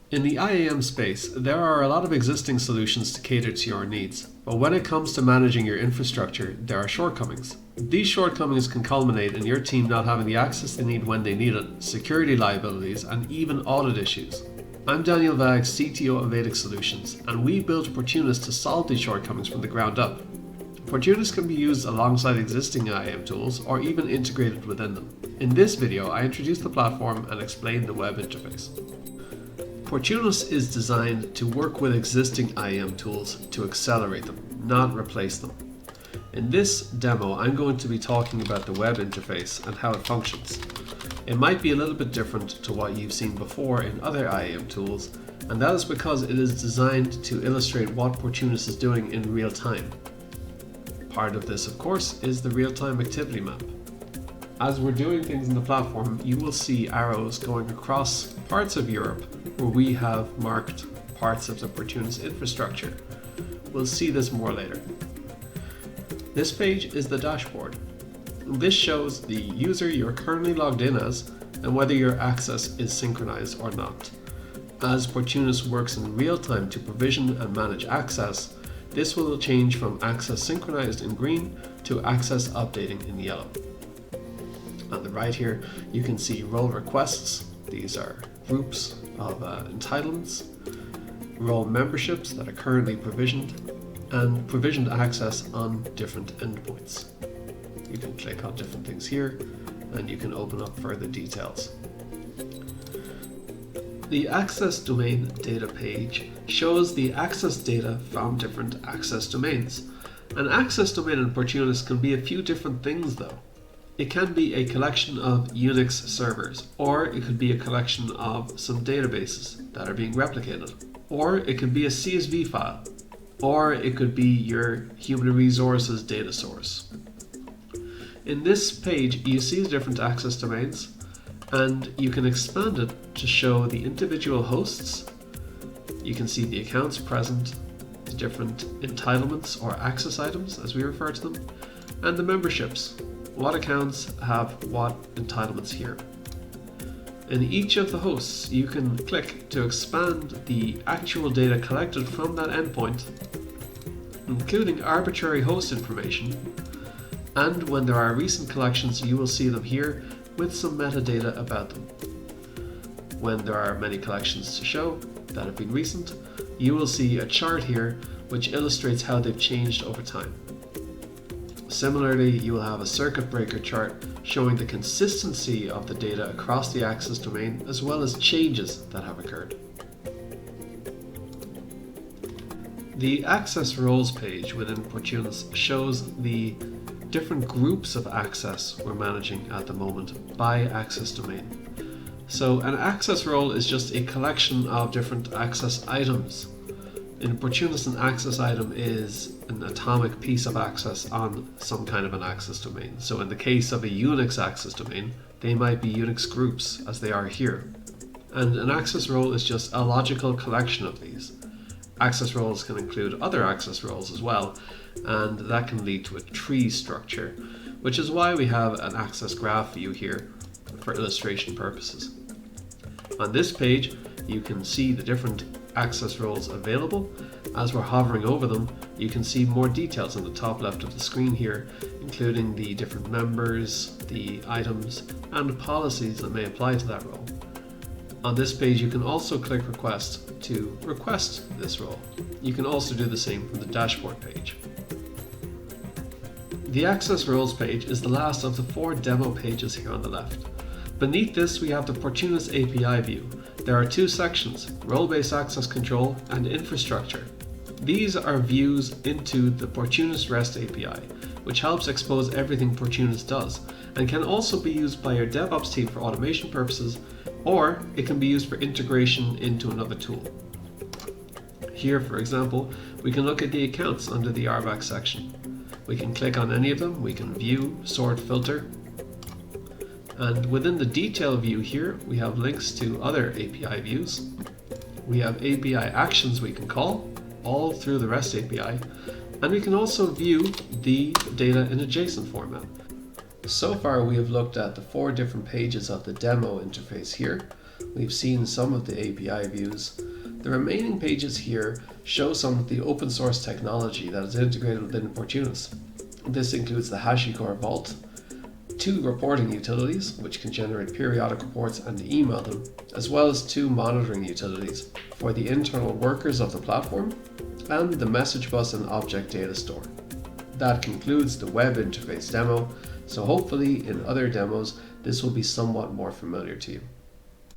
In the IAM space, there are a lot of existing solutions to cater to your needs, but when it comes to managing your infrastructure, there are shortcomings. These shortcomings can culminate in your team not having the access they need when they need it, security liabilities, and even audit issues. I'm Daniel Vag, CTO of Vedic Solutions, and we built Portunus to solve these shortcomings from the ground up. Portunus can be used alongside existing IAM tools or even integrated within them. In this video, I introduce the platform and explain the web interface. Portunus is designed to work with existing IAM tools to accelerate them, not replace them. In this demo, I'm going to be talking about the web interface and how it functions. It might be a little bit different to what you've seen before in other IAM tools, and that is because it is designed to illustrate what Portunus is doing in real time. Part of this, of course, is the real-time activity map. As we're doing things in the platform, you will see arrows going across parts of Europe where we have marked parts of the Portunus infrastructure. We'll see this more later. This page is the dashboard. This shows the user you're currently logged in as and whether your access is synchronized or not. As Portunus works in real time to provision and manage access, this will change from access synchronized in green to access updating in yellow. On the right here, you can see role requests. These are groups of entitlements, role memberships that are currently provisioned, and provisioned access on different endpoints. You can click on different things here, and you can open up further details. The access domain data page shows the access data from different access domains. An access domain in Portunus can be a few different things though. It can be a collection of Unix servers, or it could be a collection of some databases that are being replicated, or it could be a CSV file, or it could be your human resources data source. In this page, you see the different access domains, and you can expand it to show the individual hosts. You can see the accounts present, the different entitlements or access items, as we refer to them, and the memberships. What accounts have what entitlements here. In each of the hosts, you can click to expand the actual data collected from that endpoint, including arbitrary host information, and when there are recent collections, you will see them here with some metadata about them. When there are many collections to show that have been recent, you will see a chart here which illustrates how they've changed over time. Similarly, you will have a circuit breaker chart showing the consistency of the data across the access domain as well as changes that have occurred. The access roles page within Portunus shows the different groups of access we're managing at the moment by access domain. So an access role is just a collection of different access items. In Portunus, an access item is an atomic piece of access on some kind of an access domain. So in the case of a Unix access domain, they might be Unix groups as they are here. And an access role is just a logical collection of these. Access roles can include other access roles as well, and that can lead to a tree structure, which is why we have an access graph view here for illustration purposes. On this page, you can see the different access roles available. As we're hovering over them, you can see more details on the top left of the screen here, including the different members, the items, and policies that may apply to that role. On this page, you can also click request to request this role. You can also do the same from the dashboard page. The access roles page is the last of the 4 demo pages here on the left. Beneath this, we have the Portunus API view. There are 2 sections, role-based access control and infrastructure. These are views into the Portunus REST API, which helps expose everything Portunus does, and can also be used by your DevOps team for automation purposes, or it can be used for integration into another tool. Here, for example, we can look at the accounts under the RBAC section. We can click on any of them, we can view, sort, filter, and within the detail view here, we have links to other API views. We have API actions we can call, all through the REST API, and we can also view the data in a JSON format. So far we have looked at the 4 different pages of the demo interface here, We've seen some of the API views. The remaining pages here show some of the open source technology that is integrated within Portunus. This includes the HashiCorp Vault, 2 reporting utilities which can generate periodic reports and email them, as well as 2 monitoring utilities for the internal workers of the platform, and the message bus and object data store. That concludes the web interface demo, so hopefully in other demos this will be somewhat more familiar to you.